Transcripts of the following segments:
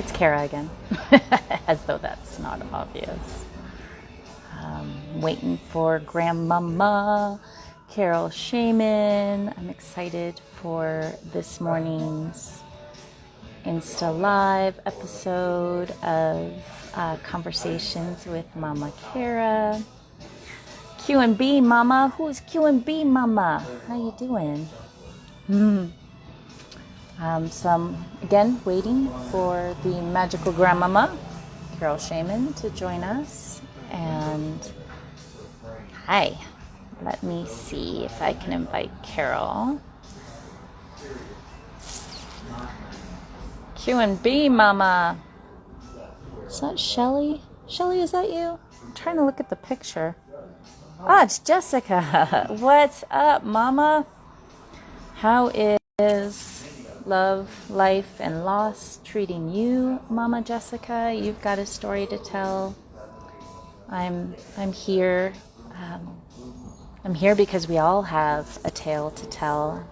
It's Kara again, as though that's not obvious. Waiting for Grandmama Carol Shaman. I'm excited for this morning's Insta Live episode of Conversations with Mama Kara. Q&B Mama, who's Q&B Mama? How you doing? So I'm again waiting for the magical grandmama, Carol Shaman, to join us. And hi, let me see if I can invite Carol. Q&B Mama. Is that Shelly? Shelly, is that you? I'm trying to look at the picture. Ah, it's Jessica. What's up, Mama? How is love, life, and loss treating you, Mama Jessica? You've got a story to tell. I'm here. I'm here because we all have a tale to tell.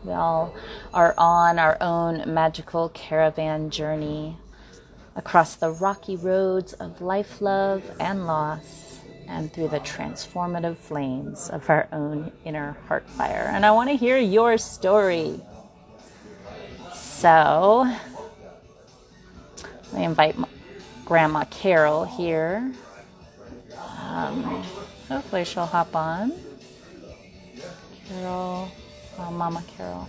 We all are on our own magical caravan journey across the rocky roads of life, love, and loss, and through the transformative flames of our own inner heart fire. And I want to hear your story. So, I invite Grandma Carol here. Hopefully she'll hop on. Carol, Mama Carol.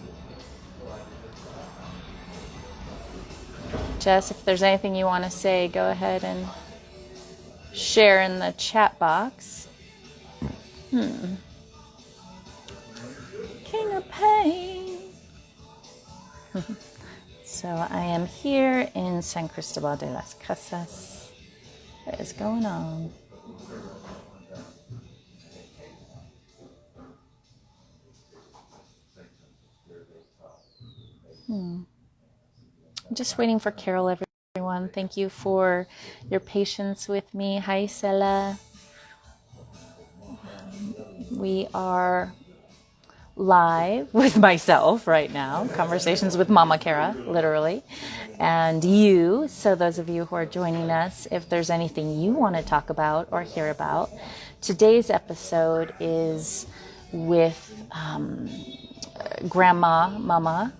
Jess, if there's anything you want to say, go ahead and share in the chat box. King of Pain. So I am here in San Cristobal de las Casas. What is going on? I'm just waiting for Carol, everyone. Thank you for your patience with me. Hi, Sela. We are live with myself right now. Conversations with Mama Kara, literally. And you, so those of you who are joining us, if there's anything you want to talk about or hear about, today's episode is with Grandma, Mama.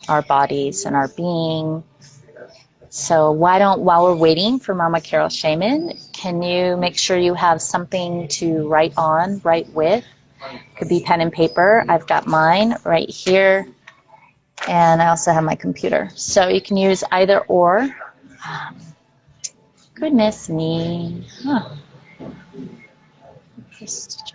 Our bodies and our being. So while we're waiting for Mama Carol Shaman, can you make sure you have something to write on, write with? Could be pen and paper. I've got mine right here. And I also have my computer. So you can use either or. Goodness me. Huh. Just...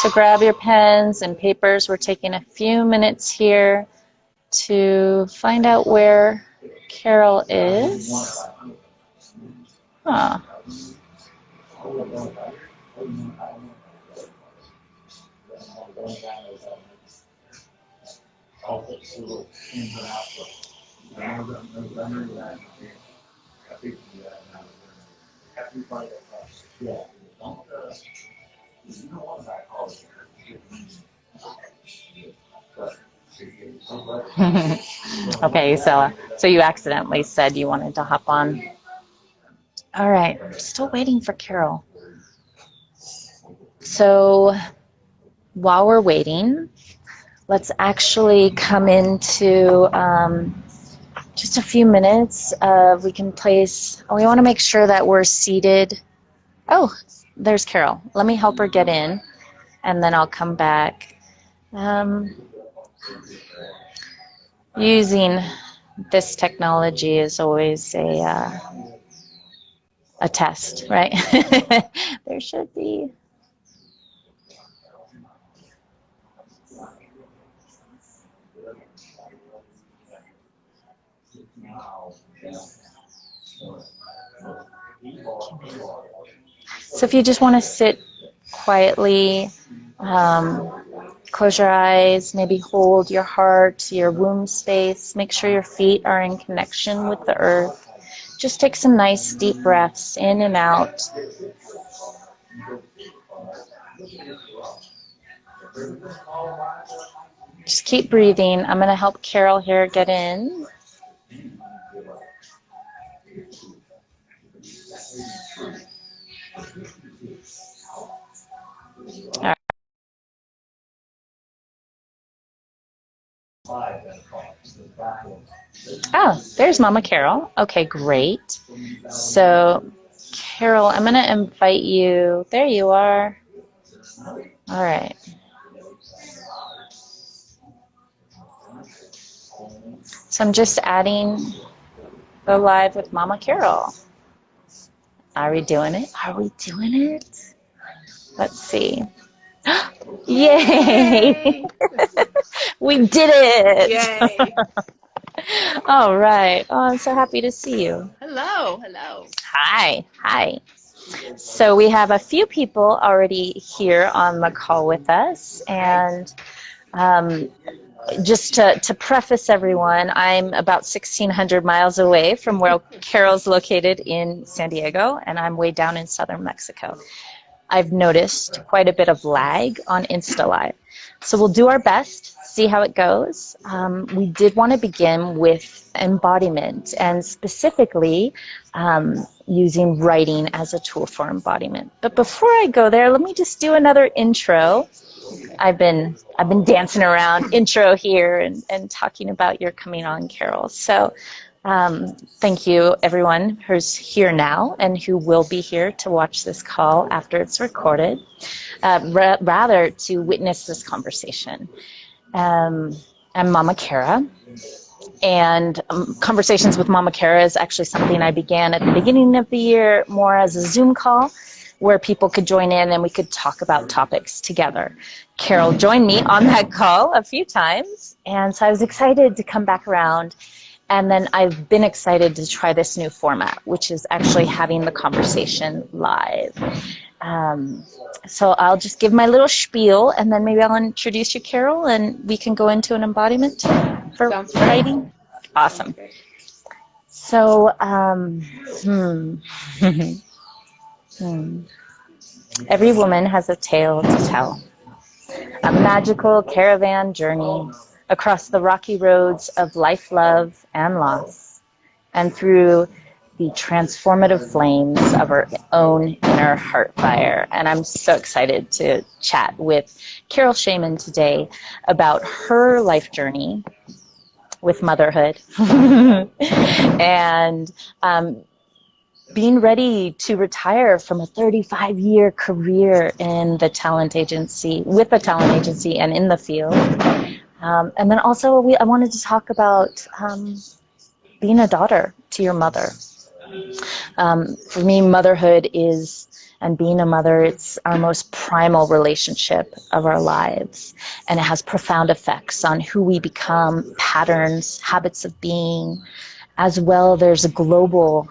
So grab your pens and papers. We're taking a few minutes here to find out where Carol is. Huh. Okay, so you accidentally said you wanted to hop on. All right, I'm still waiting for Carol. So while we're waiting, let's actually come into just a few minutes. We can place, we want to make sure that we're seated. Oh, there's Carol. Let me help her get in. and then I'll come back. Using this technology is always a test, right? There should be. So if you just want to sit quietly, close your eyes, maybe hold your heart, your womb space, make sure your feet are in connection with the earth. Just take some nice deep breaths in and out. Just keep breathing. I'm going to help Carol here get in. All right. Oh, there's Mama Carol. Okay, great. So, Carol, I'm going to invite you. There you are. All right. So I'm just adding the live with Mama Carol. Are we doing it? Are we doing it? Let's see. Yay! We did it! Yay! All right. Oh, I'm so happy to see you. Hello, hello. Hi, hi. So we have a few people already here on the call with us, and just to preface everyone, I'm about 1,600 miles away from where Carol's located in San Diego, and I'm way down in southern Mexico. I've noticed quite a bit of lag on Insta Live. So we'll do our best, see how it goes. We did want to begin with embodiment, and specifically using writing as a tool for embodiment. But before I go there, let me just do another intro. I've been dancing around intro here and talking about your coming on, Carol. So thank you, everyone who's here now and who will be here to watch this call after it's recorded, rather to witness this conversation. I'm Mama Cara, and Conversations with Mama Cara is actually something I began at the beginning of the year more as a Zoom call where people could join in and we could talk about topics together. Carol joined me on that call a few times, and so I was excited to come back around. And then I've been excited to try this new format, which is actually having the conversation live. So I'll just give my little spiel, and then maybe I'll introduce you, Carol, and we can go into an embodiment for writing. Awesome. So, every woman has a tale to tell, a magical caravan journey across the rocky roads of life, love, and loss, and through the transformative flames of her own inner heart fire. And I'm so excited to chat with Carol Shaman today about her life journey with motherhood and being ready to retire from a 35-year career in the talent agency, with the talent agency and in the field. And then also I wanted to talk about being a daughter to your mother. For me, motherhood is, and being a mother, it's our most primal relationship of our lives. And it has profound effects on who we become, patterns, habits of being. As well, there's a global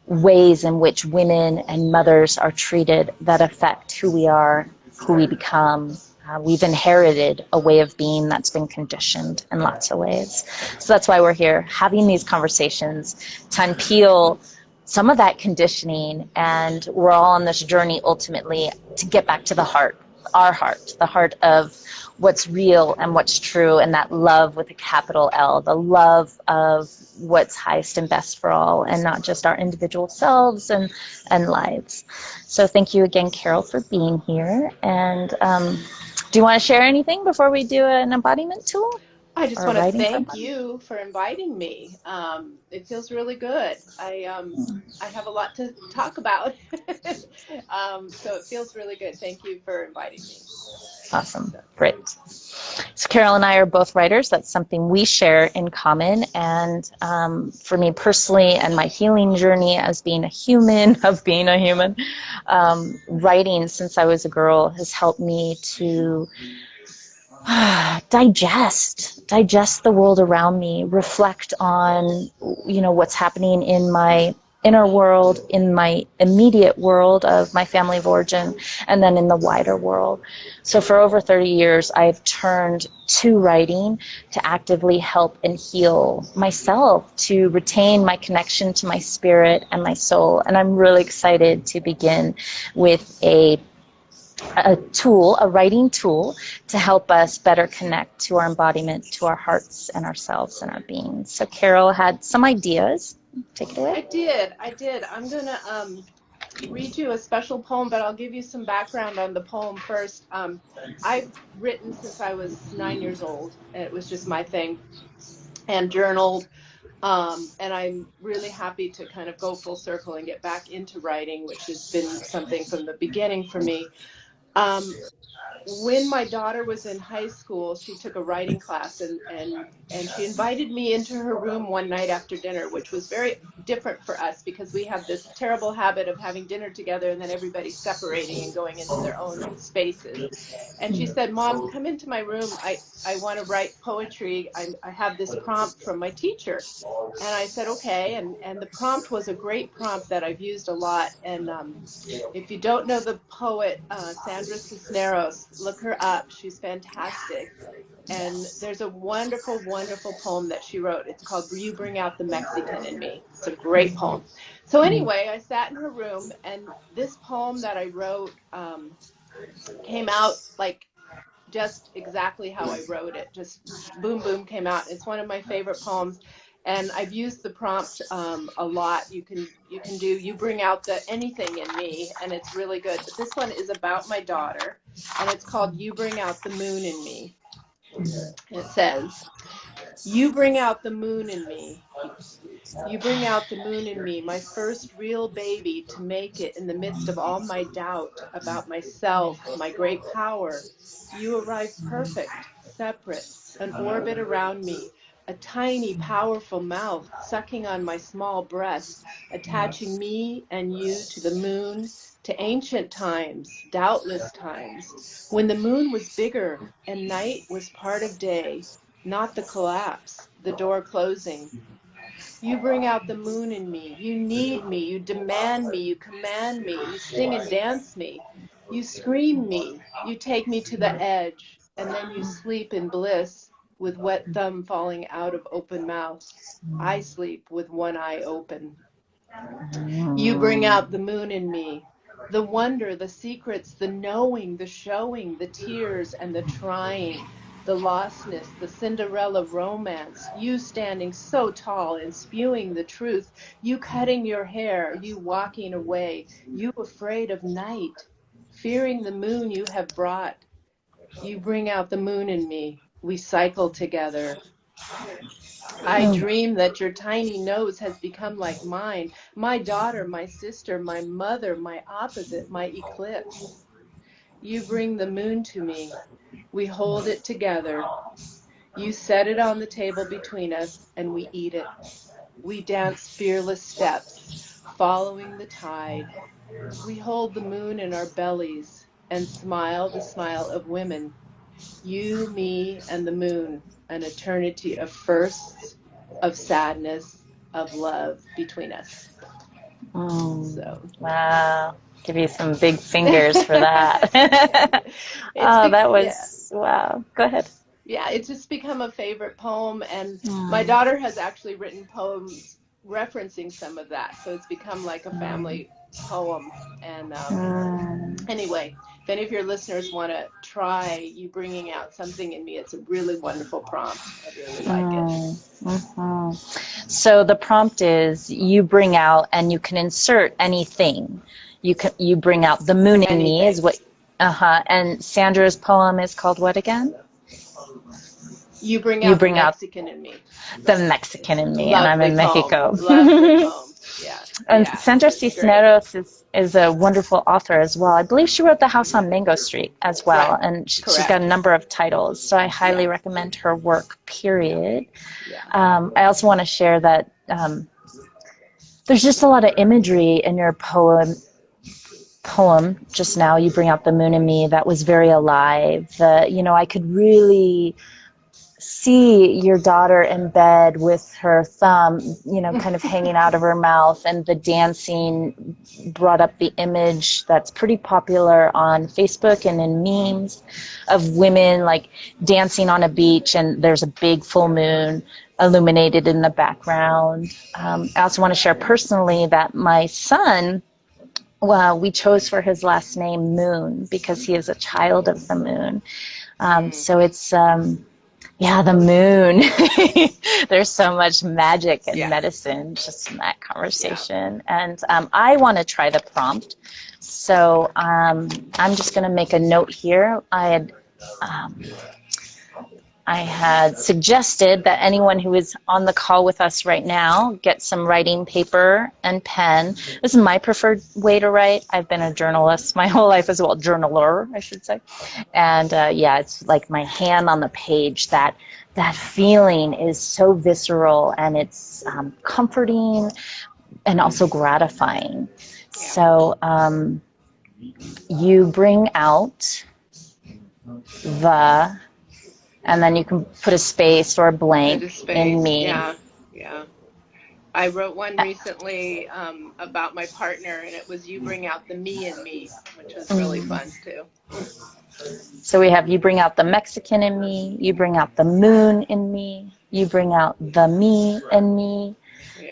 ways in which women and mothers are treated that affect who we are, who we become. We've inherited a way of being that's been conditioned in lots of ways. So that's why we're here, having these conversations to unpeel some of that conditioning, and we're all on this journey ultimately to get back to the heart, the heart of what's real and what's true, and that love with a capital L, the love of what's highest and best for all, and not just our individual selves and lives. So thank you again, Carol, for being here. And do you want to share anything before we do an embodiment tool? I just or want to writing thank someone? you for inviting me. It feels really good. I have a lot to talk about, so it feels really good. Thank you for inviting me. Awesome. So, Great. So Carol and I are both writers. That's something we share in common. And for me personally, and my healing journey as being a human, of being a human, writing since I was a girl has helped me to digest the world around me, reflect on, what's happening in my inner world, in my immediate world of my family of origin, and then in the wider world. So for over 30 years, I've turned to writing to actively help and heal myself, to retain my connection to my spirit and my soul. And I'm really excited to begin with a tool, a writing tool, to help us better connect to our embodiment, to our hearts and ourselves and our beings. So Carol had some ideas. Take it away. I did. I'm gonna read you a special poem, but I'll give you some background on the poem first. I've written since I was 9 years old, and it was just my thing, and journaled. And I'm really happy to kind of go full circle and get back into writing, which has been something from the beginning for me. Um, when my daughter was in high school, she took a writing class, and she invited me into her room one night after dinner, which was very different for us because we have this terrible habit of having dinner together and then everybody separating and going into their own spaces. And she said, "Mom, come into my room. I want to write poetry. I have this prompt from my teacher." And I said, "Okay." And the prompt was a great prompt that I've used a lot. And if you don't know the poet Sandra Cisneros, look her up. She's fantastic. And there's a wonderful, wonderful poem that she wrote. It's called You Bring Out the Mexican in Me. It's a great poem. So anyway, I sat in her room, and this poem that I wrote came out like just exactly how I wrote it. Just boom, boom came out. It's one of my favorite poems, and I've used the prompt a lot. You can do you bring out the anything in me, and it's really good. But this one is about my daughter, and it's called You Bring Out the Moon in Me. And it says, "You bring out the moon in me. You bring out the moon in me, my first real baby, to make it in the midst of all my doubt about myself, my great power. You arrive perfect, separate, an orbit around me, a tiny, powerful mouth sucking on my small breast, attaching me and you to the moon, to ancient times, doubtless times, when the moon was bigger and night was part of day, not the collapse, the door closing. You bring out the moon in me. You need me. You demand me. You command me. You sing and dance me. You scream me. You take me to the edge. And then you sleep in bliss with wet thumb falling out of open mouth. I sleep with one eye open. You bring out the moon in me. The wonder, the secrets, the knowing, the showing, the tears and the trying, the lostness, the Cinderella romance, you standing so tall and spewing the truth, you cutting your hair, you walking away, you afraid of night, fearing the moon you have brought. You bring out the moon in me. We cycle together. I dream that your tiny nose has become like mine, my daughter, my sister, my mother, my opposite, my eclipse. You bring the moon to me. We hold it together. You set it on the table between us, and we eat it. We dance fearless steps, following the tide. We hold the moon in our bellies and smile the smile of women. You, me, and the moon, an eternity of firsts, of sadness, of love between us. So Wow. Give you some big fingers for that. it's Oh, that yeah. was, wow. Go ahead. Yeah, it's just become a favorite poem, and my Mm, daughter has actually written poems referencing some of that, so it's become like a family poem. And mm, anyway, if any of your listeners want to try You Bringing Out Something in Me, it's a really wonderful prompt. I really like it. So the prompt is you bring out and you can insert anything. You bring out the moon in me is Anything. what, uh-huh. And Sandra's poem is called what again? You bring You out the bring out Mexican in me. the Mexican in me, and I'm Lovely in poem. Mexico. Lovely poem. Yeah. And Yeah. Sandra It's great. Cisneros is a wonderful author as well. I believe she wrote The House on Mango Street as well, Right. and she's got a Correct. number of titles. So I highly Yeah. recommend her work, Yeah. period. Yeah. I also want to share that there's just a lot of imagery in your poem just now. You bring out the moon in me. That was very alive. I could really see your daughter in bed with her thumb, kind of hanging out of her mouth, and the dancing brought up the image that's pretty popular on Facebook and in memes of women like dancing on a beach, and there's a big full moon illuminated in the background. I also want to share personally that my son, well, we chose for his last name Moon because he is a child of the moon. So it's yeah, the moon. There's so much magic and Yeah. medicine just in that Yeah. conversation. And I want to try the prompt. So I'm just going to make a note here. I had suggested that anyone who is on the call with us right now get some writing paper and pen. This is my preferred way to write. I've been a journalist my whole life as well, journaler, I should say. And yeah, it's like my hand on the page. That feeling is so visceral, and it's comforting and also gratifying. Yeah. So you bring out the, and then you can put a space or a Put blank a in space. me. Yeah. Yeah. I wrote one recently about my partner, and it was you bring out the me in me, which was really fun too. So we have you bring out the Mexican in me, you bring out the moon in me, you bring out the me in me, Yeah.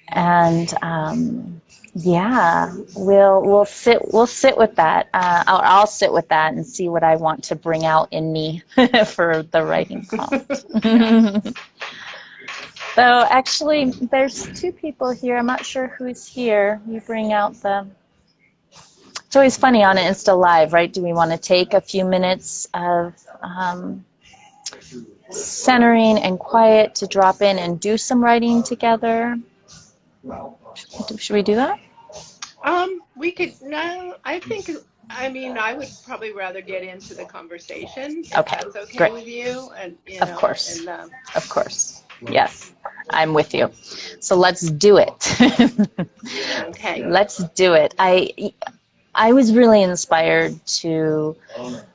and yeah, we'll sit with that. I'll sit with that and see what I want to bring out in me for the writing prompt. Yeah. So actually, there's two people here. I'm not sure who's here. You bring out the. It's always funny on an Insta Live, right? Do we want to take a few minutes of centering and quiet to drop in and do some writing together? Should we do that? We could, no, I would probably rather get into the conversation if Okay, that's okay great. with you. And, Of course. and, Of course. Yes, I'm with you. So let's do it. okay. Let's do it. I was really inspired to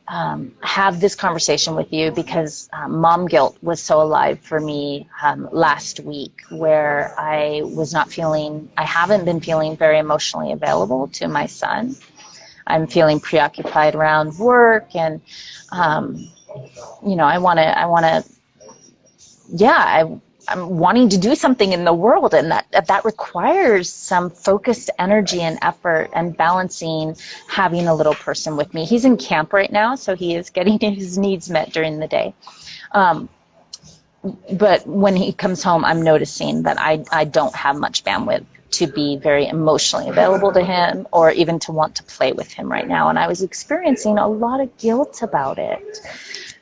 have this conversation with you because mom guilt was so alive for me last week, where I haven't been feeling very emotionally available to my son. I'm feeling preoccupied around work, and I'm wanting to do something in the world, and that requires some focused energy and effort and balancing having a little person with me. He's in camp right now, so he is getting his needs met during the day. But when he comes home, I'm noticing that I don't have much bandwidth to be very emotionally available to him or even to want to play with him right now. And I was experiencing a lot of guilt about it.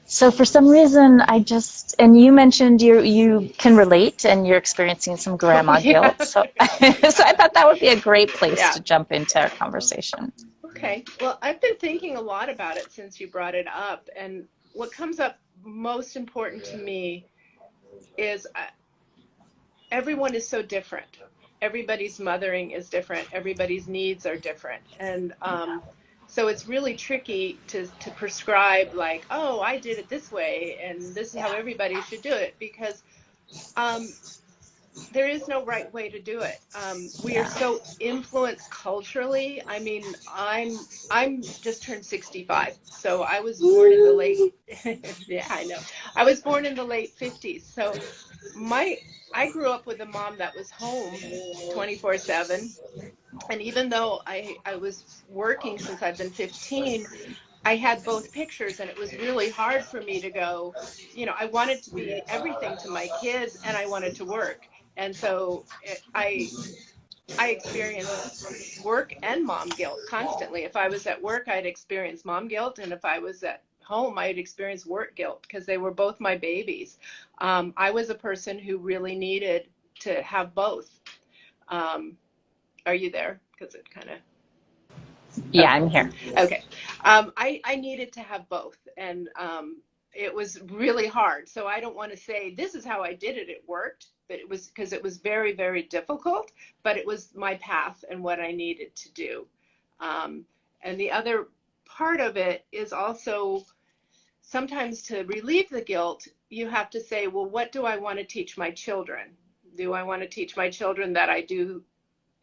So for some reason, and you mentioned you can relate and you're experiencing some grandma Yeah. guilt. So, so I thought that would be a great place Yeah. to jump into our conversation. Okay. Well, I've been thinking a lot about it since you brought it up. And what comes up most important to me is everyone is so different. Everybody's mothering is different. Everybody's needs are different. And so it's really tricky to prescribe like, oh, I did it this way and this is how everybody should do it, because there is no right way to do it. We are so influenced culturally. I mean, I'm just turned 65, so I was born in the late yeah, I know. I was born in the late 50s. So I grew up with a mom that was home 24/7. And even though I was working since I've been 15, I had both pictures, and it was really hard for me to go, I wanted to be everything to my kids and I wanted to work. And so I experienced work and mom guilt constantly. If I was at work, I'd experience mom guilt. And if I was at home, I had experienced work guilt because they were both my babies. I was a person who really needed to have both. Um, are you there? Because it kind of, Yeah, okay. I'm here. Okay. I needed to have both. And it was really hard. So I don't want to say this is how I did it. It worked, but it was because it was very, very difficult, but it was my path and what I needed to do. Um, and the other part of it is also sometimes to relieve the guilt, you have to say, well, what do I want to teach my children? Do I want to teach my children that I do,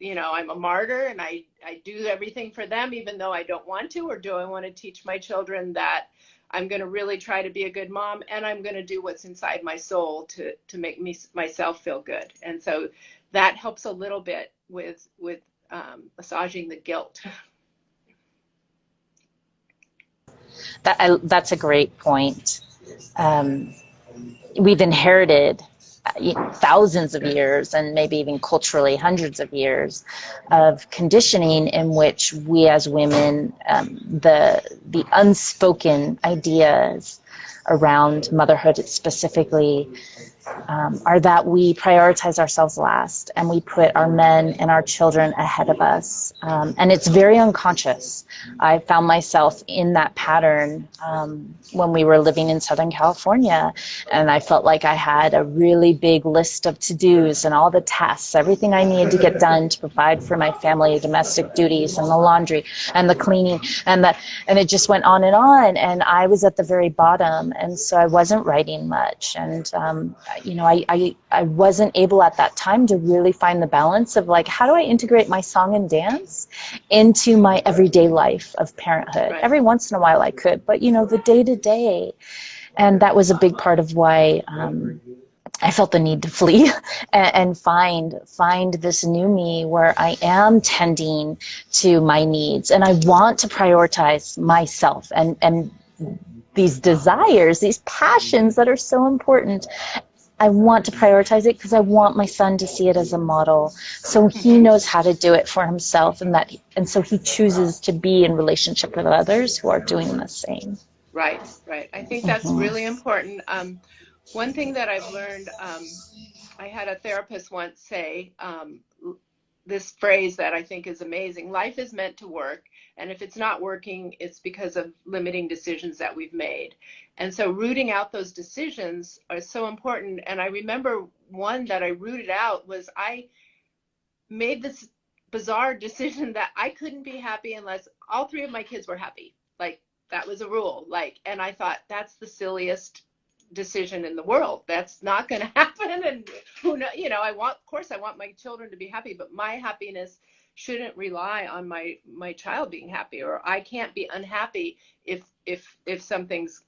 I'm a martyr and I do everything for them even though I don't want to? Or do I want to teach my children that I'm going to really try to be a good mom and I'm going to do what's inside my soul to make myself feel good? And so that helps a little bit with massaging the guilt. That's a great point. We've inherited thousands of years and maybe even culturally hundreds of years of conditioning in which we as women, the unspoken ideas around motherhood specifically, are that we prioritize ourselves last and we put our men and our children ahead of us. And it's very unconscious. I found myself in that pattern when we were living in Southern California, and I felt like I had a really big list of to-dos and all the tasks, everything I needed to get done to provide for my family, domestic duties and the laundry and the cleaning and it just went on, and I was at the very bottom, and so I wasn't writing much, and I wasn't able at that time to really find the balance of like, how do I integrate my song and dance into my everyday life of parenthood? Right. Every once in a while I could, but the day to day. And that was a big part of why I felt the need to flee and find this new me where I am tending to my needs and I want to prioritize myself and these desires, these passions that are so important. I want to prioritize it because I want my son to see it as a model, so he knows how to do it for himself, and so he chooses to be in relationship with others who are doing the same. Right. I think that's really important. One thing that I've learned, I had a therapist once say this phrase that I think is amazing: life is meant to work, and if it's not working, it's because of limiting decisions that we've made. And so rooting out those decisions are so important. And I remember one that I rooted out was I made this bizarre decision that I couldn't be happy unless all three of my kids were happy. Like, that was a rule. And I thought, that's the silliest decision in the world. That's not going to happen. And who knows, of course I want my children to be happy, but my happiness shouldn't rely on my child being happy, or I can't be unhappy if something's,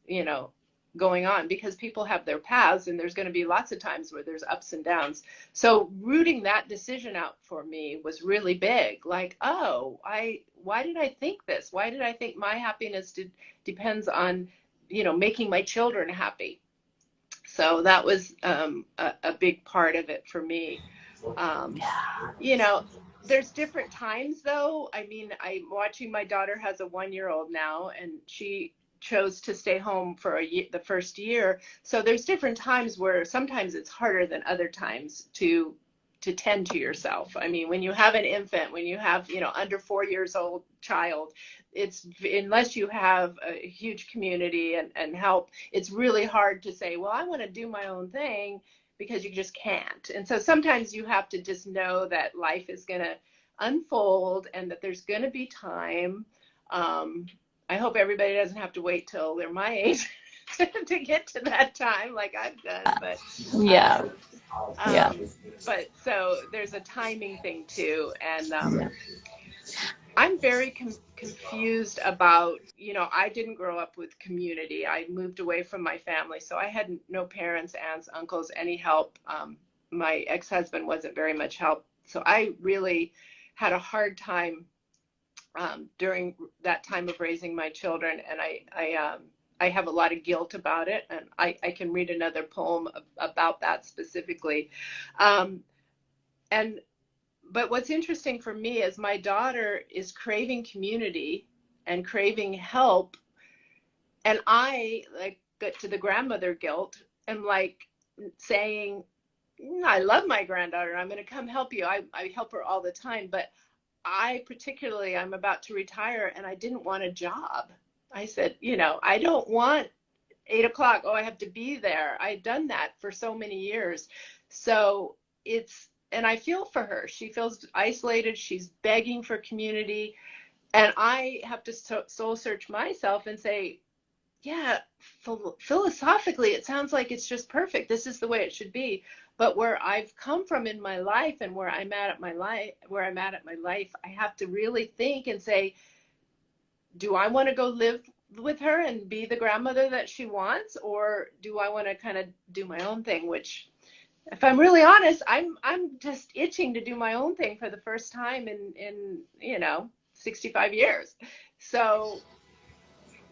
going on, because people have their paths and there's going to be lots of times where there's ups and downs. So rooting that decision out for me was really big. Like, why did I think this? Why did I think my happiness depends on, making my children happy? So that was a big part of it for me. There's different times though. I mean, I'm watching, my daughter has a 1-year-old now, and she chose to stay home for the first year. So there's different times where sometimes it's harder than other times to tend to yourself. I mean, when you have an infant, when you have, under 4 years old child, it's, unless you have a huge community and help, it's really hard to say, well, I want to do my own thing, because you just can't. And so sometimes you have to just know that life is going to unfold and that there's going to be time. I hope everybody doesn't have to wait till they're my age to get to that time like I've done. But Yeah. But so there's a timing thing too. And I'm very confused about, I didn't grow up with community. I moved away from my family, so I had no parents, aunts, uncles, any help. My ex-husband wasn't very much help. So I really had a hard time during that time of raising my children. And I have a lot of guilt about it. And I can read another poem about that specifically. But what's interesting for me is my daughter is craving community and craving help And I like get to the grandmother guilt and like saying, I love my granddaughter. I'm going to come help you. I help her all the time. But I particularly, I'm about to retire and I didn't want a job. I said, I don't want 8 o'clock. Oh, I have to be there. I've done that for so many years. So and I feel for her. She feels isolated. She's begging for community. And I have to soul search myself and say, yeah, philosophically, it sounds like it's just perfect. This is the way it should be. But where I've come from in my life and where I'm at my life, I have to really think and say, do I want to go live with her and be the grandmother that she wants, or do I want to kind of do my own thing? Which, if I'm really honest, I'm just itching to do my own thing for the first time in 65 years. So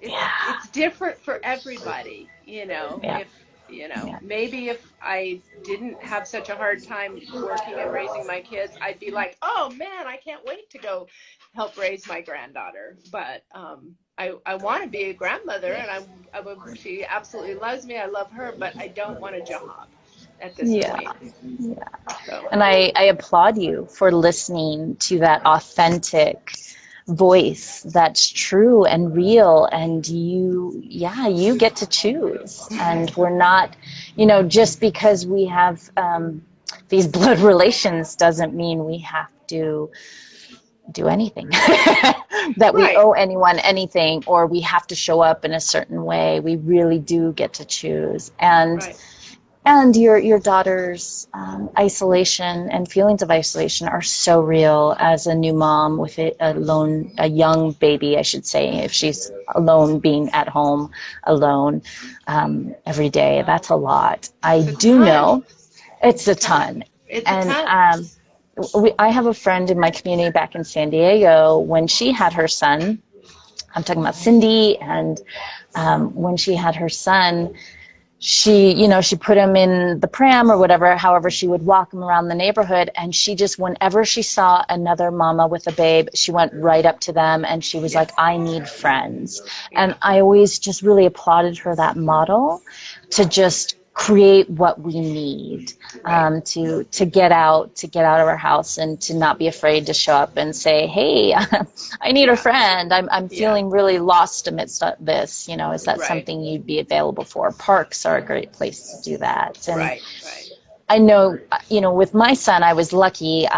it's different for everybody, Yeah. maybe if I didn't have such a hard time working and raising my kids, I'd be like, oh man, I can't wait to go help raise my granddaughter. But I want to be a grandmother, and she absolutely loves me. I love her, but I don't want a job at this point. Yeah. So. And I applaud you for listening to that authentic voice that's true and real, and you get to choose. And we're not, just because we have these blood relations doesn't mean we have to do anything that we owe anyone anything, or we have to show up in a certain way. We really do get to choose. And your daughter's isolation and feelings of isolation are so real as a new mom with a young baby, I should say, if she's alone, being at home alone every day. That's a lot. I do know it's a ton. I have a friend in my community back in San Diego. When she had her son, I'm talking about Cindy, and when she had her son, she put him in the pram or whatever, however she would walk him around the neighborhood, and she just, whenever she saw another mama with a babe, she went right up to them and she was like, I need friends. And I always just really applauded her, that model, to just create what we need, to get out of our house and to not be afraid to show up and say, hey, I need a friend. I'm feeling really lost amidst this. Is that something you'd be available for? Parks are a great place to do that. And I know, with my son, I was lucky.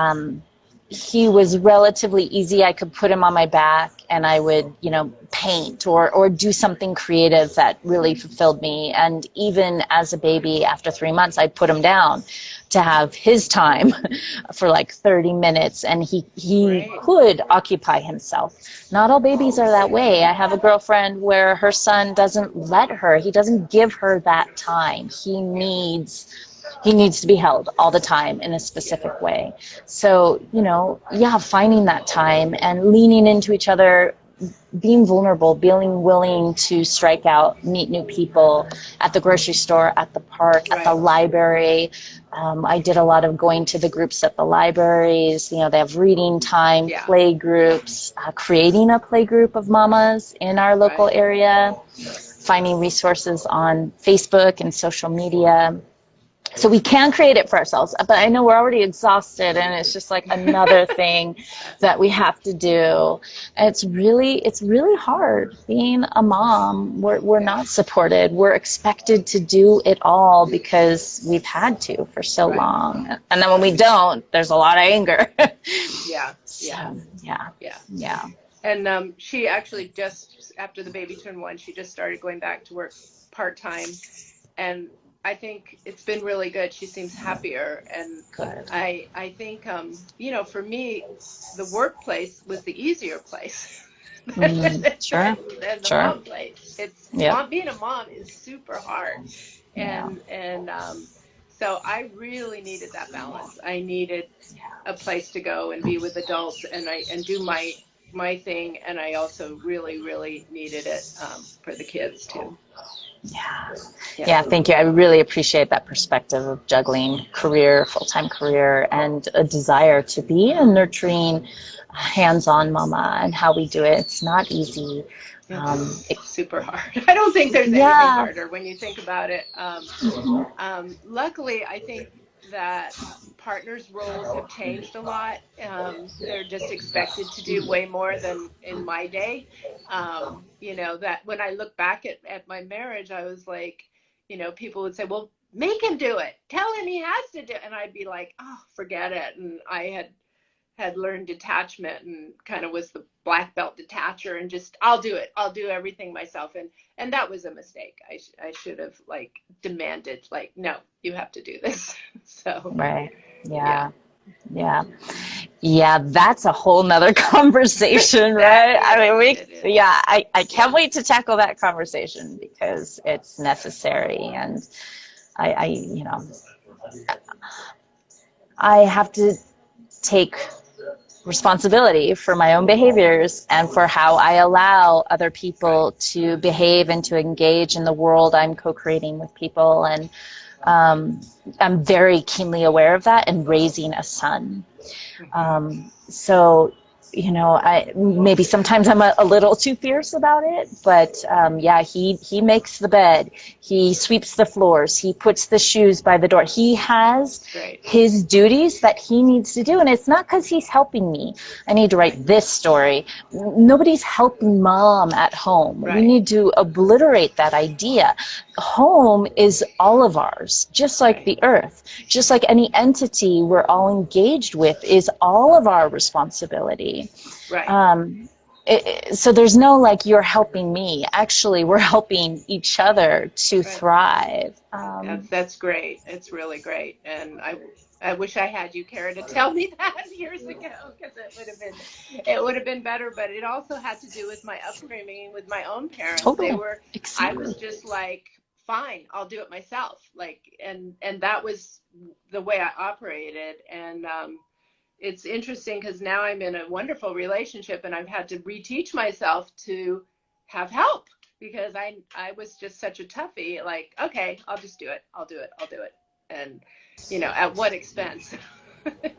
He was relatively easy. I could put him on my back and I would, paint or do something creative that really fulfilled me. And even as a baby, after 3 months, I'd put him down to have his time for like 30 minutes. And he could occupy himself. Not all babies are that way. I have a girlfriend where her son doesn't let her. He doesn't give her that time. He needs to be held all the time in a specific way. So, finding that time and leaning into each other, being vulnerable, being willing to strike out, meet new people at the grocery store, at the park, at the library. I did a lot of going to the groups at the libraries. They have reading time, play groups, creating a play group of mamas in our local area, finding resources on Facebook and social media. So we can create it for ourselves, but I know we're already exhausted, and it's just like another thing that we have to do. And it's really hard being a mom. We're not supported. We're expected to do it all because we've had to for so long. And then when we don't, there's a lot of anger. Yeah. And she actually just, after the baby turned 1, she just started going back to work part-time, and I think it's been really good. She seems happier, and good. I think for me, the workplace was the easier place than the mom place. Being a mom is super hard, and so I really needed that balance. I needed a place to go and be with adults and do my thing, and I also really needed it for the kids too. Yeah, thank you. I really appreciate that perspective of juggling career, full-time career, and a desire to be a nurturing, hands-on mama, and how we do it. It's not easy. Um, It's super hard. I don't think there's anything yeah. harder when you think about it. Luckily, I think that partners' roles have changed a lot. They're just expected to do way more than in my day. That when I look back at my marriage, I was like, people would say, well, make him do it. Tell him he has to do it. And I'd be like, oh, forget it. And I had learned detachment and kind of was the black belt detacher and just I'll do it. I'll do everything myself. And that was a mistake. I should have like demanded like, no, you have to do this. So Right. yeah, Yeah. Yeah. Yeah, that's a whole nother conversation, right? that I mean, it is. yeah, I Yeah. can't wait to tackle that conversation because it's necessary. And I, you know, I have to take responsibility for my own behaviors and for how I allow other Right. people to behave and to engage in the world I'm co-creating with people. And um, I'm very keenly aware of that and raising a son. Hmm. So, I maybe sometimes I'm a little too fierce about it, but yeah, he makes the bed, he sweeps the floors, he puts the shoes by the door. He has Great. his duties that he needs to do, and it's not because he's helping me. I need to write this story. Nobody's helping mom at home. We Right. need to obliterate that idea. Home is all of ours, just like Right. the earth, just like any entity we're all engaged with is all of our responsibility. Right. Um, so there's no like you're helping me. Actually, we're helping each other to Right. thrive. That's great. It's really great. And I wish I had you, Kara, to tell me that years ago because it would have been better. But it also had to do with my upbringing with my own parents. Totally. I Exactly. was just like, fine, I'll do it myself. Like, and that was the way I operated. And it's interesting because now I'm in a wonderful relationship and I've had to reteach myself to have help because I was just such a toughie. Like, okay, I'll just do it. I'll do it. I'll do it. And at what expense?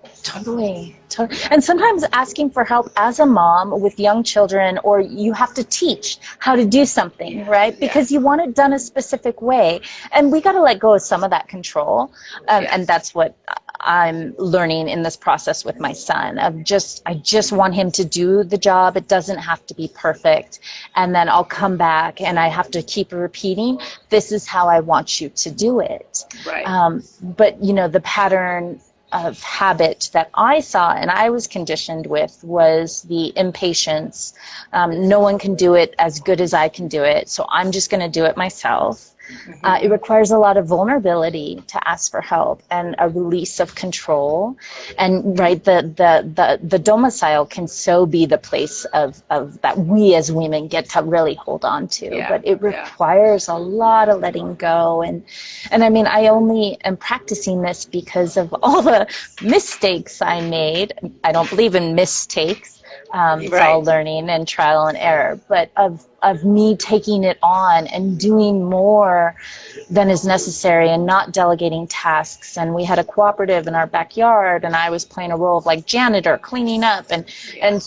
So, Totally. Totally. yeah, And sometimes asking for help as a mom with young children, or you have to teach how to do something, yes, right? Because you yes, want it done a specific way. And we got to let go of some of that control. And yes, that's what I'm learning in this process with my son I just want him to do the job. It doesn't have to be perfect. And then I'll come back and I have to keep repeating, this is how I want you to do it. right, But the pattern of habit that I saw and I was conditioned with was the impatience. No one can do it as good as I can do it, so I'm just going to do it myself. It hmm, requires a lot of vulnerability to ask for help and a release of control. And right, the domicile can so be the place of that we as women get to really hold on to. yeah, But it yeah, requires a lot of letting go. And I mean, I only am practicing this because of all the mistakes I made. I don't believe in mistakes. It's all right, learning and trial and error, but of me taking it on and doing more than is necessary and not delegating tasks. And we had a cooperative in our backyard, and I was playing a role of like janitor, cleaning up, yeah, and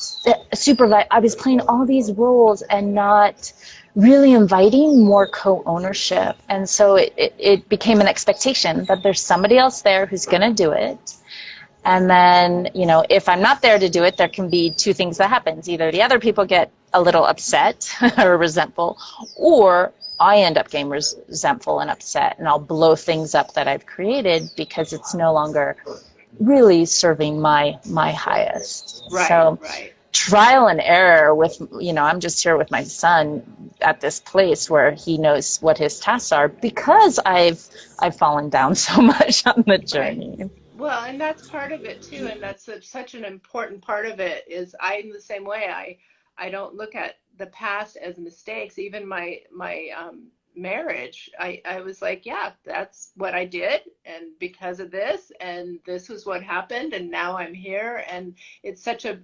supervise. I was playing all these roles and not really inviting more co-ownership. And so it became an expectation that there's somebody else there who's going to do it. And then, if I'm not there to do it, there can be two things that happens. Either the other people get a little upset or resentful, or I end up getting resentful and upset, and I'll blow things up that I've created because it's no longer really serving my highest. right, So right. trial and error with, I'm just here with my son at this place where he knows what his tasks are because I've fallen down so much on the Right. journey. Well, and that's part of it too, and that's such an important part of it is I'm the same way. I don't look at the past as mistakes. Even my marriage, I was like, yeah, that's what I did, and because of this, and this was what happened, and now I'm here, and it's such a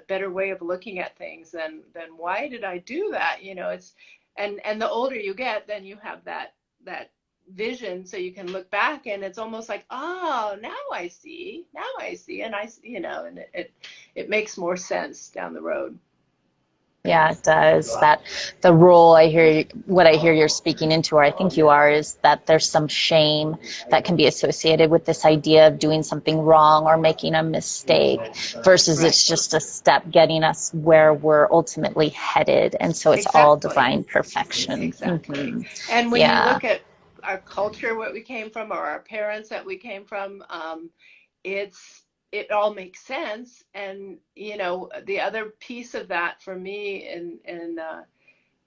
better way of looking at things than why did I do that? It's and the older you get, then you have that vision so you can look back and it's almost like, oh, now I see, and and it makes more sense down the road. Yeah, it does. That the role what I hear you're speaking into, or I think you are, is that there's some shame that can be associated with this idea of doing something wrong or making a mistake versus Right. it's just a step getting us where we're ultimately headed. And so it's all Exactly. divine perfection. Exactly. And when you Yeah. look at our culture, what we came from, or our parents that we came from, it's it all makes sense. And the other piece of that for me and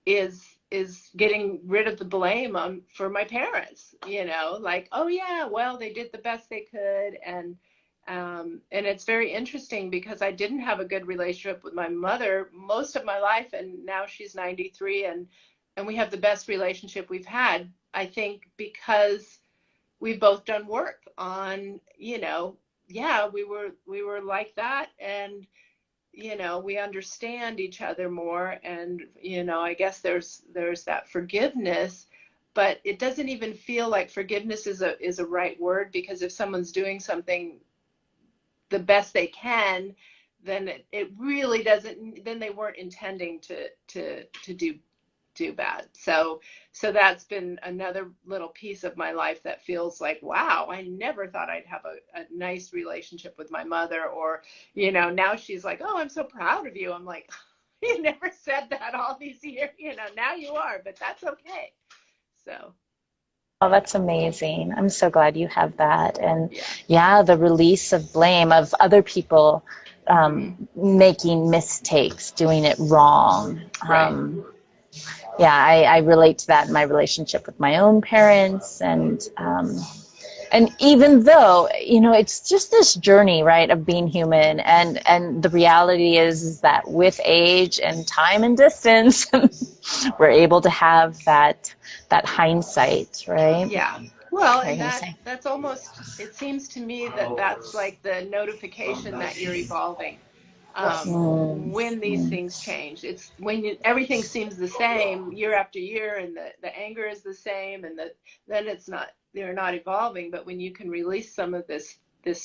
is getting rid of the blame for my parents. Like, oh yeah, well they did the best they could, and it's very interesting because I didn't have a good relationship with my mother most of my life, and now she's 93, and we have the best relationship we've had. I think because we've both done work on, yeah, we were like that, and we understand each other more, and I guess there's that forgiveness, but it doesn't even feel like forgiveness is a right word, because if someone's doing something the best they can, then it really doesn't, then they weren't intending to do bad. So that's been another little piece of my life that feels like, wow, I never thought I'd have a nice relationship with my mother. Or now she's like, oh, I'm so proud of you. I'm like, you never said that all these years. Now you are, but that's okay. So Oh, that's amazing. I'm so glad you have that. And yeah. yeah, the release of blame of other people Hmm. making mistakes, doing it wrong. Right. Yeah, I relate to that in my relationship with my own parents. And even though, it's just this journey, right, of being human. And the reality is that with age and time and distance, we're able to have that hindsight, right? Yeah. Well, What are you and going to that say? that's almost, it seems to me that that's like the notification that you're evolving. Mm, When these mm. things change, it's when everything seems the same year after year, and the anger is the same, and then it's not, they're not evolving. But when you can release some of this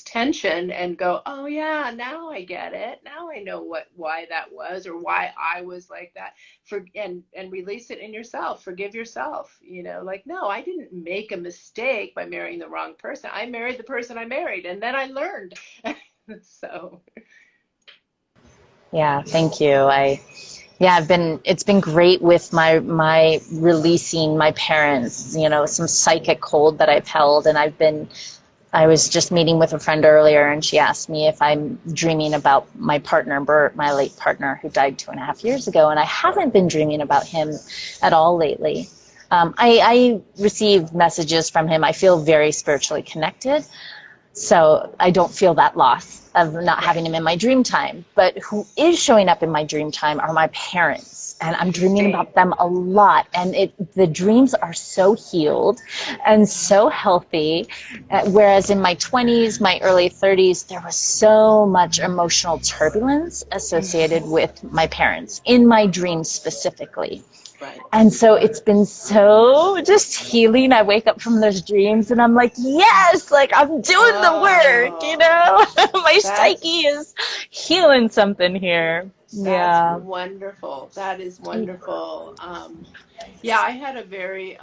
tension and go, oh yeah, now I get it, now I know why that was, or why I was like that, and release it in yourself, forgive yourself, like, no, I didn't make a mistake by marrying the wrong person. I married the person I married, and then I learned. So Yeah, thank you. Yeah, it's been great with my releasing my parents, some psychic hold that I've held. And I was just meeting with a friend earlier, and she asked me if I'm dreaming about my partner, Bert, my late partner, who died 2.5 years ago. And I haven't been dreaming about him at all lately. I receive messages from him. I feel very spiritually connected. So I don't feel that loss of not right. having him in my dream time. But who is showing up in my dream time are my parents. And I'm dreaming Same. about them a lot. And the dreams are so healed and so healthy. Whereas in my 20s, my early 30s, there was so much emotional turbulence associated Hmm. with my parents, in my dreams specifically. Right. And so it's been so just healing. I wake up from those dreams and I'm like, yes, like I'm doing the work, Oh, My that's psyche is healing something here. that's Yeah. wonderful. That is wonderful. Yeah, I had a very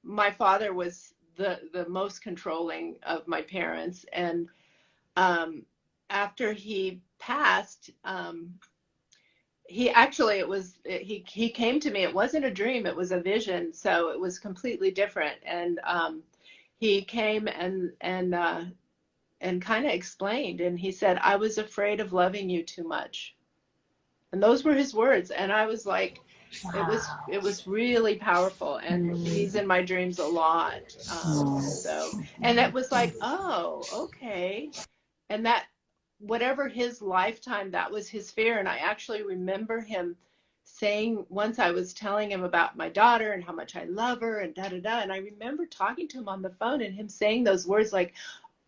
my father was the most controlling of my parents, and um, after he passed, he actually, he came to me. It wasn't a dream, it was a vision, so it was completely different. And he came and kind of explained, and he said, I was afraid of loving you too much. And those were his words. And I was like, Wow. it was really powerful. And he's Mm. in my dreams a lot. Mm. So, and it was like, oh, okay. And that, whatever his lifetime, that was his fear. And I actually remember him saying, once I was telling him about my daughter and how much I love her and da da da. And I remember talking to him on the phone and him saying those words like,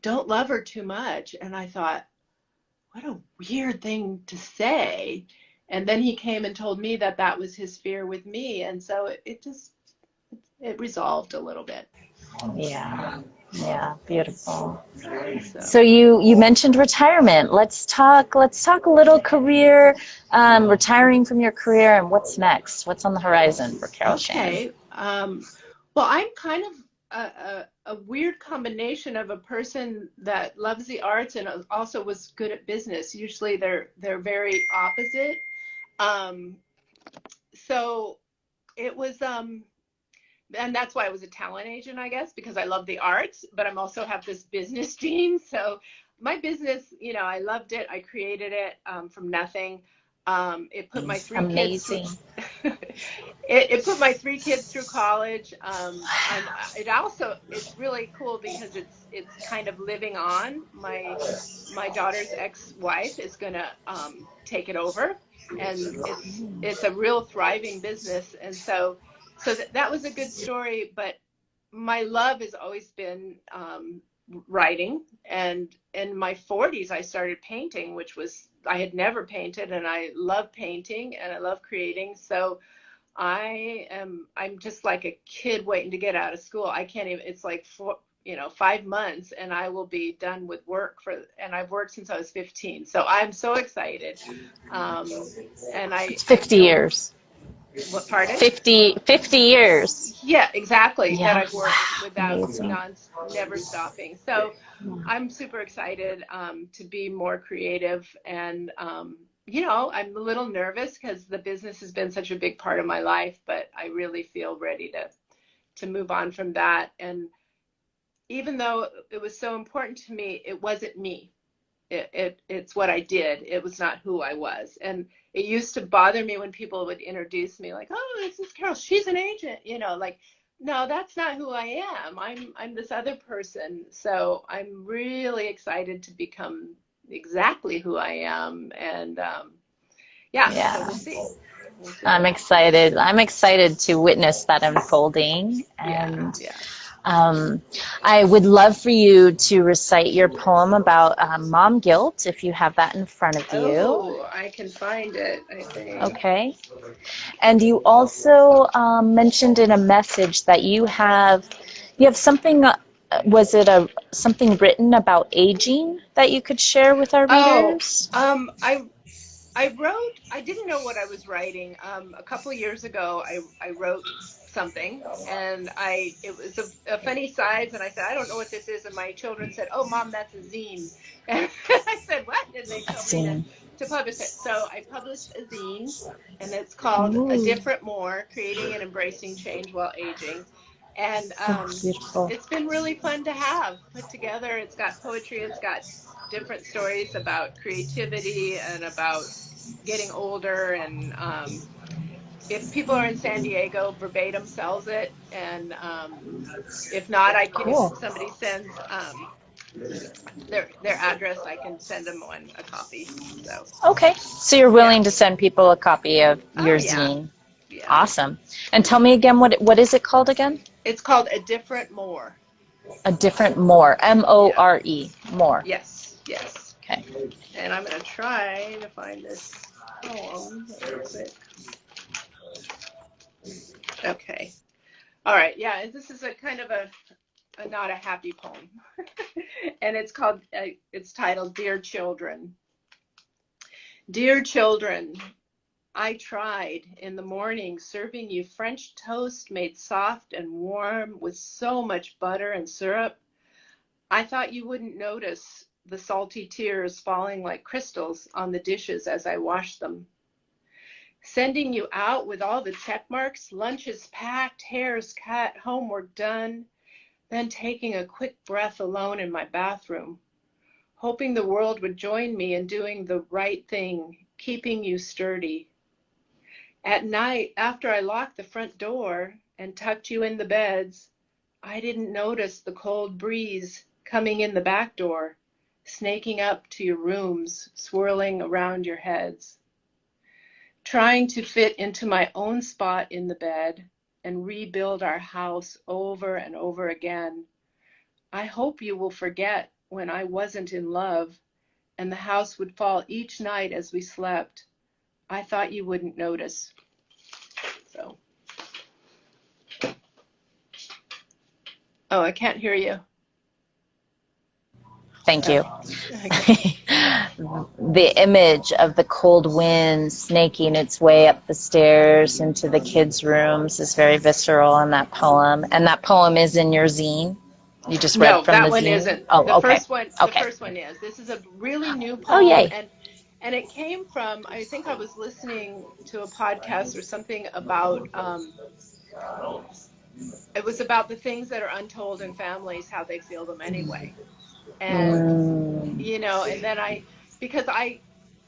don't love her too much. And I thought, what a weird thing to say. And then he came and told me that that was his fear with me. And so it just, it resolved a little bit. Yeah. Yeah, beautiful. So. So you mentioned retirement. Let's talk a little career, retiring from your career, and what's next? What's on the horizon for Carol Shan? Okay. Well, I'm kind of a weird combination of a person that loves the arts and also was good at business. Usually they're very opposite. Um, so it was and that's why I was a talent agent, I guess, because I love the arts, but I'm also have this business team. So my business, I loved it. I created it from nothing. It put my three kids through. Amazing. It put my three kids through college. It's really cool because it's kind of living on. My daughter's ex-wife is gonna take it over, and it's a real thriving business. And so that was a good story. But my love has always been writing, and in my 40s I started painting, which was I had never painted, and I love painting and I love creating. So I'm just like a kid waiting to get out of school. I can't even, it's like 5 months and I will be done with work and I've worked since I was 15. So I'm so excited. And It's I 50 feel, years. what, pardon? 50 years. Yeah, exactly. That Yeah. I've worked without Amazing. never stopping. So I'm super excited to be more creative, and I'm a little nervous because the business has been such a big part of my life, but I really feel ready to move on from that. And even though it was so important to me, it wasn't me. It's what I did. It was not who I was. And it used to bother me when people would introduce me like, "Oh, this is Carol. She's an agent." Like, no, that's not who I am. I'm this other person. So I'm really excited to become exactly who I am. And yeah, so Yeah. we'll see. We'll see. I'm excited. I'm excited to witness that unfolding. Yeah, And yeah. um, I would love for you to recite your poem about mom guilt if you have that in front of you. Oh, I can find it, I think. Okay. And you also mentioned in a message that you have something. Was it something written about aging that you could share with our Oh, readers? I didn't know what I was writing. A couple of years ago, I wrote something, and it was a funny size, and I said, I don't know what this is. And my children said, "Oh, Mom, that's a zine." And I said, "What?" And they I've told me seen. to publish it. So I published a zine, and it's called A Ooh, Different More, Creating and Embracing Change While Aging. And oh, beautiful. it's been really fun to have put together. It's got poetry, it's got different stories about creativity and about getting older. And if people are in San Diego, Verbatim sells it. And if not, if Cool. somebody sends their address, I can send them a copy. So Okay, so you're yeah. willing to send people a copy of Oh your yeah. zine. Yeah. Awesome. And tell me again, what is it called again? It's called A Different More. A different more. Yeah. More. More. Yes. Yes. Okay. And I'm gonna try to find this poem real quick. Okay. All right. Yeah. This is a kind of a not a happy poem. And it's titled Dear Children. Dear children, I tried in the morning serving you French toast made soft and warm with so much butter and syrup. I thought you wouldn't notice the salty tears falling like crystals on the dishes as I washed them. Sending you out with all the check marks, lunches packed, hairs cut, homework done, then taking a quick breath alone in my bathroom, hoping the world would join me in doing the right thing, keeping you sturdy. At night, after I locked the front door and tucked you in the beds, I didn't notice the cold breeze coming in the back door, snaking up to your rooms, swirling around your heads. Trying to fit into my own spot in the bed and rebuild our house over and over again. I hope you will forget when I wasn't in love and the house would fall each night as we slept. I thought you wouldn't notice. So, oh, I can't hear you. Thank you. Okay. The image of the cold wind snaking its way up the stairs into the kids' rooms is very visceral in that poem. And that poem is in your zine. You just read No, from the that one zine? isn't. Oh, okay. The Okay. first one is. This is a really new Oh, poem, yay. and it came from, I think I was listening to a podcast or something about it was about the things that are untold in families, how they feel them anyway. And Mm, and then because I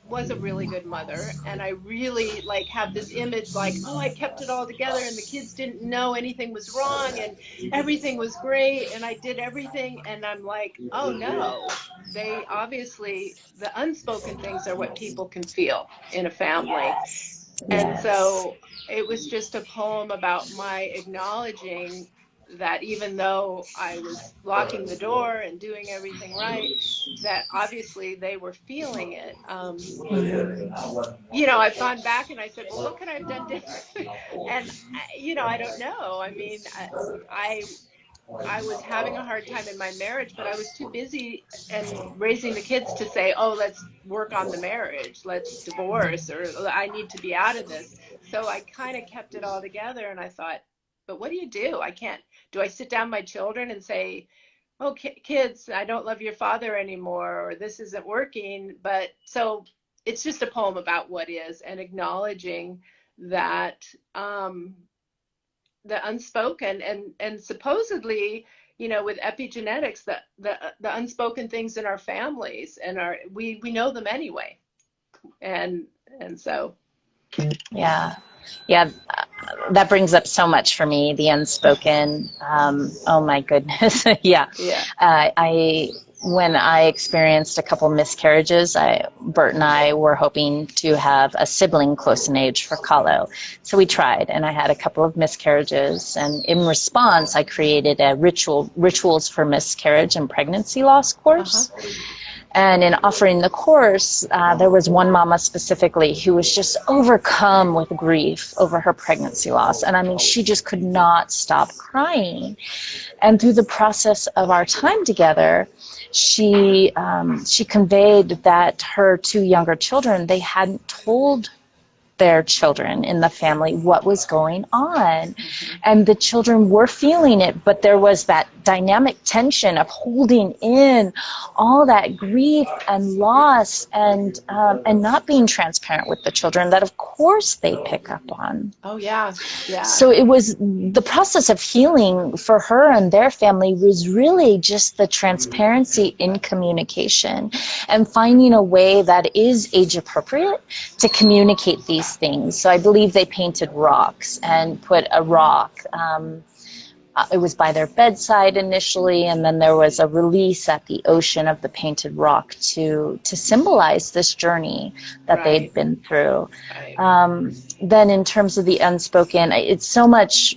was a really good mother, and I really like have this image like, oh, I kept it all together and the kids didn't know anything was wrong and everything was great and I did everything, and I'm like, oh no, they obviously, the unspoken things are what people can feel in a family. And yes. so it was just a poem about my acknowledging that even though I was locking the door and doing everything right, that obviously they were feeling it. I've gone back and I said, well, what could I have done different? And, I don't know. I mean, I, I was having a hard time in my marriage, but I was too busy and raising the kids to say, oh, let's work on the marriage, let's divorce, or I need to be out of this. So I kind of kept it all together, and I thought, but what do you do? I can't. Do I sit down my children and say, oh, kids, I don't love your father anymore, or this isn't working? But so it's just a poem about what is and acknowledging that the unspoken, and supposedly, with epigenetics, the unspoken things in our families, and we know them anyway. And so Yeah. Yeah. That brings up so much for me, the unspoken. Oh my goodness. Yeah. yeah. When I experienced a couple miscarriages, Bert and I were hoping to have a sibling close in age for Kahlo. So we tried, and I had a couple of miscarriages. And in response, I created a rituals for miscarriage and pregnancy loss Uh-huh. course. And in offering the course, there was one mama specifically who was just overcome with grief over her pregnancy loss. And I mean, she just could not stop crying. And through the process of our time together, she conveyed that her two younger children, they hadn't told their children in the family what was going on. Mm-hmm. And the children were feeling it, but there was that dynamic tension of holding in all that grief and loss, and not being transparent with the children that of course they pick up on. Oh yeah. Yeah. So it was the process of healing for her and their family was really just the transparency in communication and finding a way that is age appropriate to communicate these things. So I believe they painted rocks and put a rock. It was by their bedside initially, and then there was a release at the ocean of the painted rock to symbolize this journey that Right. they'd been through. Right. Then in terms of the unspoken, it's so much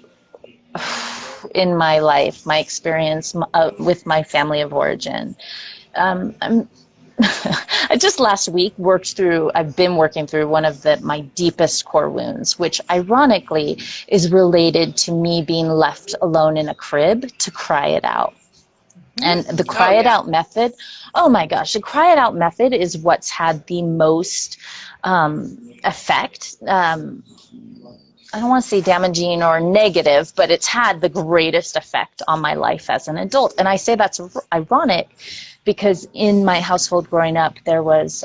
in my life, my experience with my family of origin. I'm I just last week I've been working through one of my deepest core wounds, which ironically is related to me being left alone in a crib to cry it out. And the Oh cry it yeah. out method, oh my gosh, the cry it out method is what's had the most effect. I don't want to say damaging or negative, but it's had the greatest effect on my life as an adult. And I say that's ironic because in my household growing up, there was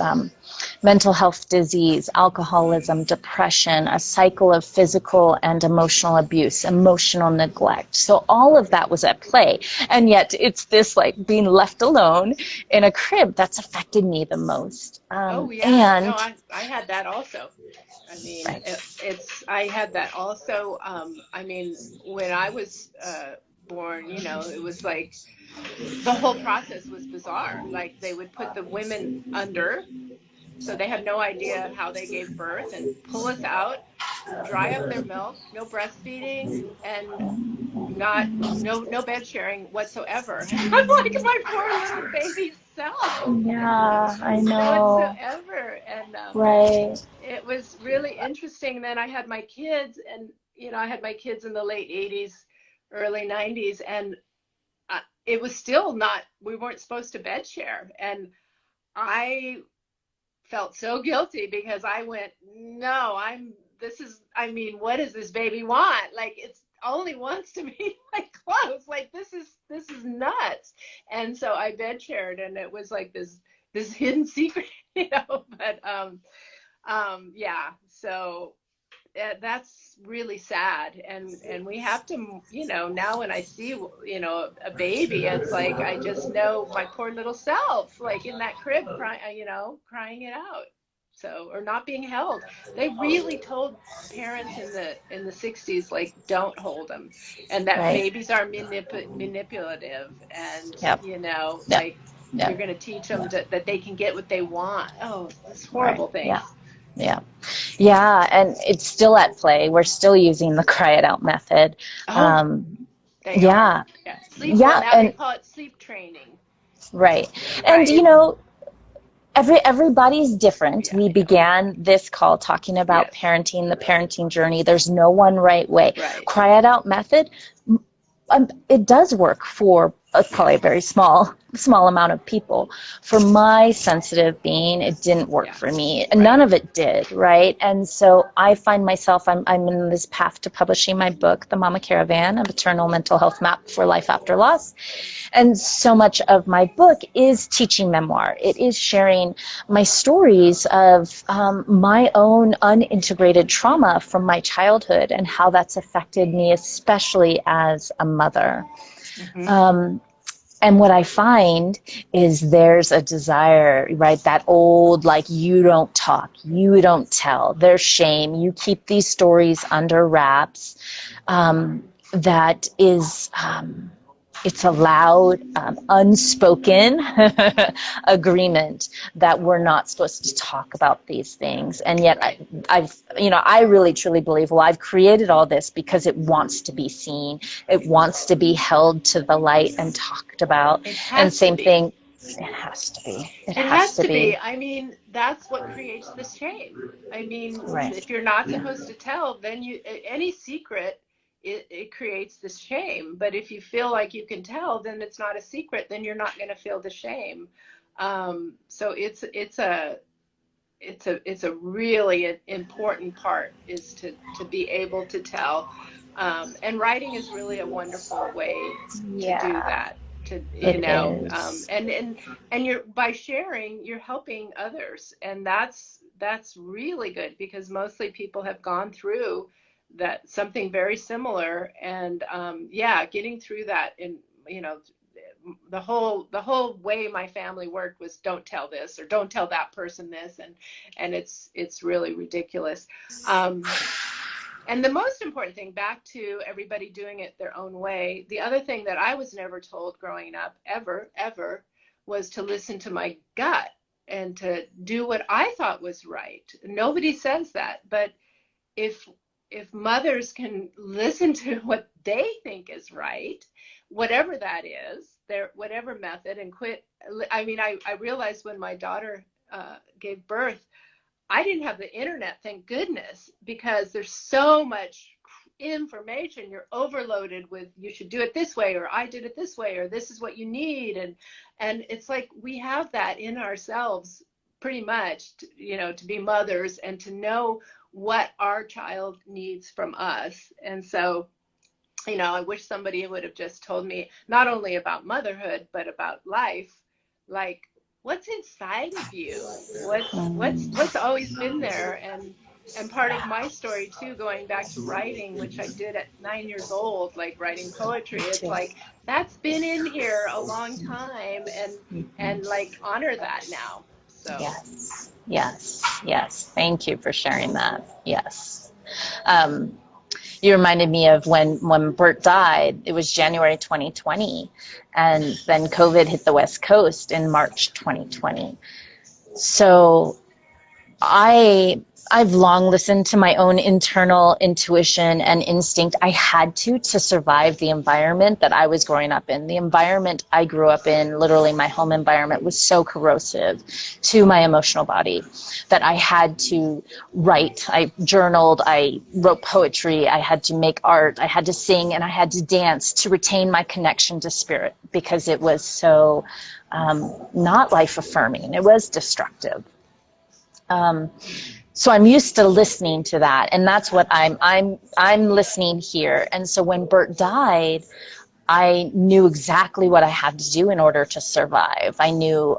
mental health disease, alcoholism, depression, a cycle of physical and emotional abuse, emotional neglect. So all of that was at play. And yet it's this like being left alone in a crib that's affected me the most. Oh yeah. No, And I had that also. I mean, right. I had that also. I mean, when I was born, it was like the whole process was bizarre. Like they would put the women under, so they had no idea how they gave birth, and pull us out, dry up their milk, no breastfeeding, and no bed sharing whatsoever. And I'm like my poor little baby self, Yeah, I none know. whatsoever. And Right. it was really interesting. Then I had my kids, and I had my kids in the late 80s, early 90s, and it was still not, we weren't supposed to bed share. And I felt so guilty because I went, no, I mean, what does this baby want? Like, it's only wants to be like close. Like, this is nuts. And so I bed shared, and it was like this hidden secret, but, yeah, so that's really sad. And we have to, now when I see, a baby, it's like, I just know my poor little self, like in that crib, crying it out. So, or not being held. They really told parents in the 60s, like, don't hold them, and that Right. babies are manipulative, and Yep. Yep. like Yep. you're going to teach them that they can get what they want. Oh, this Right. horrible things. Yeah. Yeah. Yeah. And it's still at play. We're still using the cry it out method. Oh, they Yeah. are. Yeah. Sleep. Yeah. Well, now they And call it sleep training. right. And, Right. everybody's different. Yeah. We began this call talking about Yes. parenting, the parenting journey. There's no one right way. Right. Cry it out method, it does work for probably a very small amount of people. For my sensitive being, it didn't work for me. Right. None of it did, right? And so I find myself, I'm in this path to publishing my book, The Mama Caravan, a maternal mental health map for life after loss. And so much of my book is teaching memoir. It is sharing my stories of my own unintegrated trauma from my childhood and how that's affected me, especially as a mother. Mm-hmm. And what I find is there's a desire, right? That old, like, you don't talk, you don't tell, there's shame, you keep these stories under wraps. That is, it's a loud, unspoken agreement that we're not supposed to talk about these things. And yet I really truly believe, well, I've created all this because it wants to be seen. It wants to be held to the light and talked about. And same thing, it has to be. It has to be. I mean, that's what creates this shame. I mean, Right. if you're not supposed to tell, then any secret, it creates this shame. But if you feel like you can tell, then it's not a secret. Then you're not going to feel the shame. So it's a really important part, is to be able to tell. And writing is really a wonderful way to do that. And you're, by sharing, you're helping others, and that's really good, because mostly people have gone through that, something very similar, and getting through that. And the whole way my family worked was, don't tell this or don't tell that person this, and it's really ridiculous. And the most important thing, back to everybody doing it their own way, the other thing that I was never told growing up, ever, was to listen to my gut and to do what I thought was right. Nobody says that, but if mothers can listen to what they think is right, whatever that is, whatever method, and quit. I mean, I realized when my daughter gave birth, I didn't have the internet, thank goodness, because there's so much information. You're overloaded with, you should do it this way, or I did it this way, or this is what you need. And it's like, we have that in ourselves pretty much, to be mothers and to know what our child needs from us. And so, I wish somebody would have just told me not only about motherhood, but about life, like, what's inside of you, what's always been there. And part of my story too, going back to writing, which I did at 9 years old, like writing poetry, it's like, that's been in here a long time, and like, honor that now. So Yes. Thank you for sharing that. Yes. You reminded me of when Bert died. It was January 2020, and then COVID hit the West Coast in March 2020. So I I've long listened to my own internal intuition and instinct. I had to survive the environment that I was growing up in. The environment I grew up in, literally my home environment, was so corrosive to my emotional body that I had to write. I journaled, I wrote poetry, I had to make art, I had to sing, and I had to dance to retain my connection to spirit because it was so not life affirming. It was destructive. So I'm used to listening to that, and that's what I'm listening here. And so when Bert died, I knew exactly what I had to do in order to survive. I knew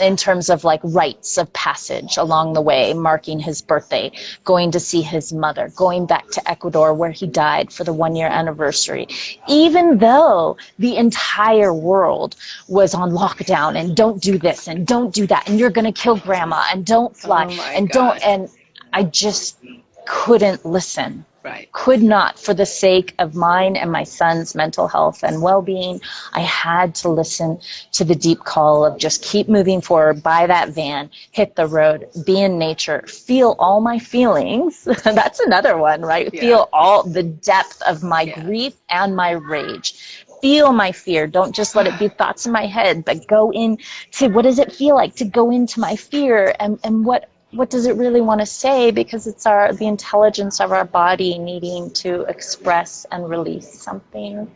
in terms of like rites of passage along the way, marking his birthday, going to see his mother, going back to Ecuador where he died for the 1-year anniversary, even though the entire world was on lockdown and don't do this and don't do that and you're going to kill grandma and don't fly Oh my and God. and I just couldn't listen. Right. Could not, for the sake of mine and my son's mental health and well-being. I had to listen to the deep call of just keep moving forward, buy that van, hit the road, be in nature, feel all my feelings. That's another one, right? Yeah. Feel all the depth of my Yeah. grief and my rage. Feel my fear. Don't just let it be thoughts in my head, but go into what does it feel like to go into my fear and what does it really want to say? Because it's the intelligence of our body needing to express and release something.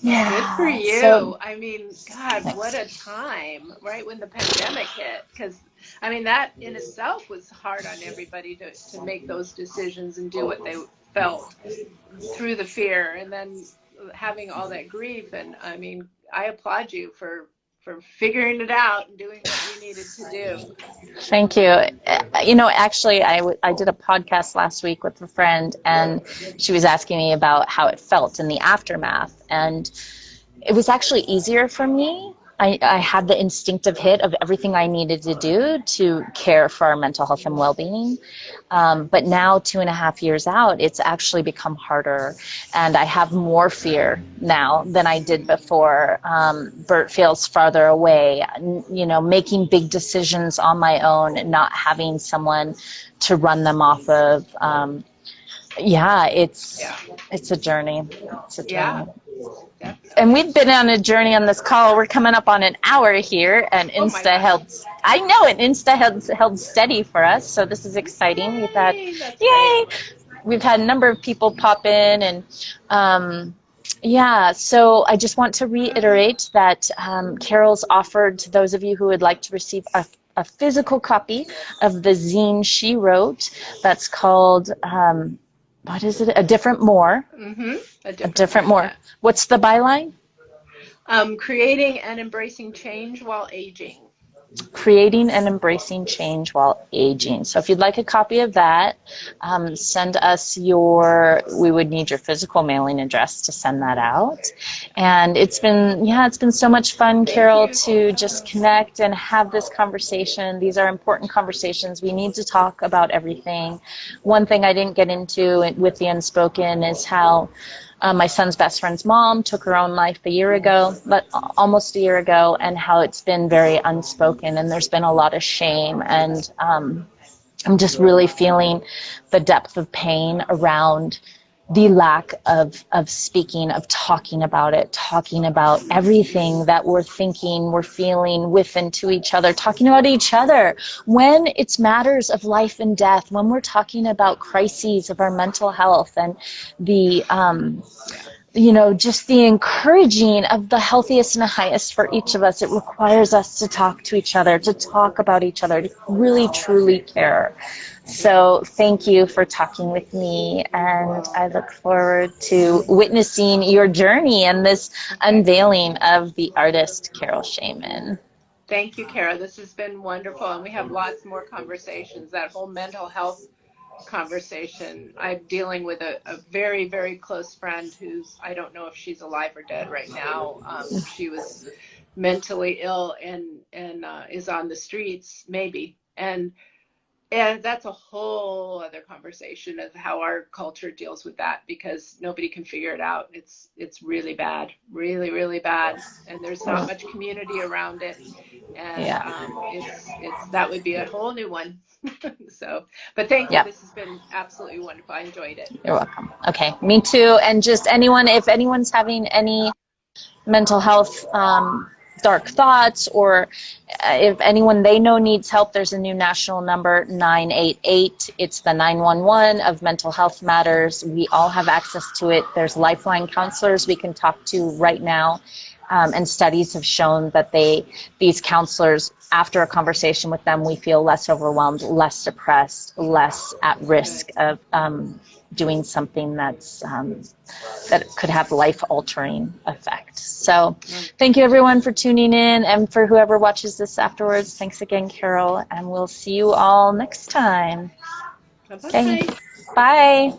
Yeah. Good for you. So, I mean, God, what a time, right when the pandemic hit. Because, I mean, that in itself was hard on everybody to make those decisions and do what they felt through the fear, and then having all that grief. And I mean, I applaud you for figuring it out and doing what you needed to do. thank you. Actually, I did a podcast last week with a friend, and she was asking me about how it felt in the aftermath. And it was actually easier for me. I had the instinctive hit of everything I needed to do to care for our mental health and well-being. But now, 2.5 years out, it's actually become harder. And I have more fear now than I did before. Bert feels farther away, making big decisions on my own, and not having someone to run them off of. It's a journey. It's a journey. Yeah. And we've been on a journey on this call. We're coming up on an hour here, and Insta held steady for us. So this is exciting. We've had a number of people pop in, and so I just want to reiterate that Carol's offered to those of you who would like to receive a physical copy of the zine she wrote. That's called what is it? A Different More. Mm-hmm. A Different More. Yeah. What's the byline? Creating and embracing change while aging. Creating and embracing change while aging. So if you'd like a copy of that, send us we would need your physical mailing address to send that out. And it's been so much fun, Carol, to just connect and have this conversation. These are important conversations. We need to talk about everything. One thing I didn't get into with the Unspoken is how my son's best friend's mom took her own life almost a year ago, and how it's been very unspoken, and there's been a lot of shame, and I'm just really feeling the depth of pain around the lack of speaking, of talking about it, talking about everything that we're thinking, we're feeling with and to each other, talking about each other when it's matters of life and death, when we're talking about crises of our mental health, and the just the encouraging of the healthiest and the highest for each of us. It requires us to talk to each other, to talk about each other, to really, truly care. So thank you for talking with me, and I look forward to witnessing your journey and this unveiling of the artist, Carol Shaman. Thank you, Kara. This has been wonderful, and we have lots more conversations. That whole mental health conversation. I'm dealing with a very, very close friend I don't know if she's alive or dead right now. She was mentally ill and is on the streets, maybe. And And that's a whole other conversation of how our culture deals with that, because nobody can figure it out. It's really bad, really, really bad. And there's not much community around it. And Yeah. it's that would be a whole new one. So, but thank you. Yeah. This has been absolutely wonderful. I enjoyed it. You're welcome. Okay. Me too. And just anyone, if anyone's having any mental health dark thoughts, or if anyone they know needs help, there's a new national number, 988. It's the 911 of mental health matters. We all have access to it. There's lifeline counselors we can talk to right now. And studies have shown that these counselors, after a conversation with them, we feel less overwhelmed, less depressed, less at risk of doing something that could have life-altering effect. So thank you, everyone, for tuning in, and for whoever watches this afterwards, thanks again, Carol, and we'll see you all next time. Bye-bye. Okay, bye.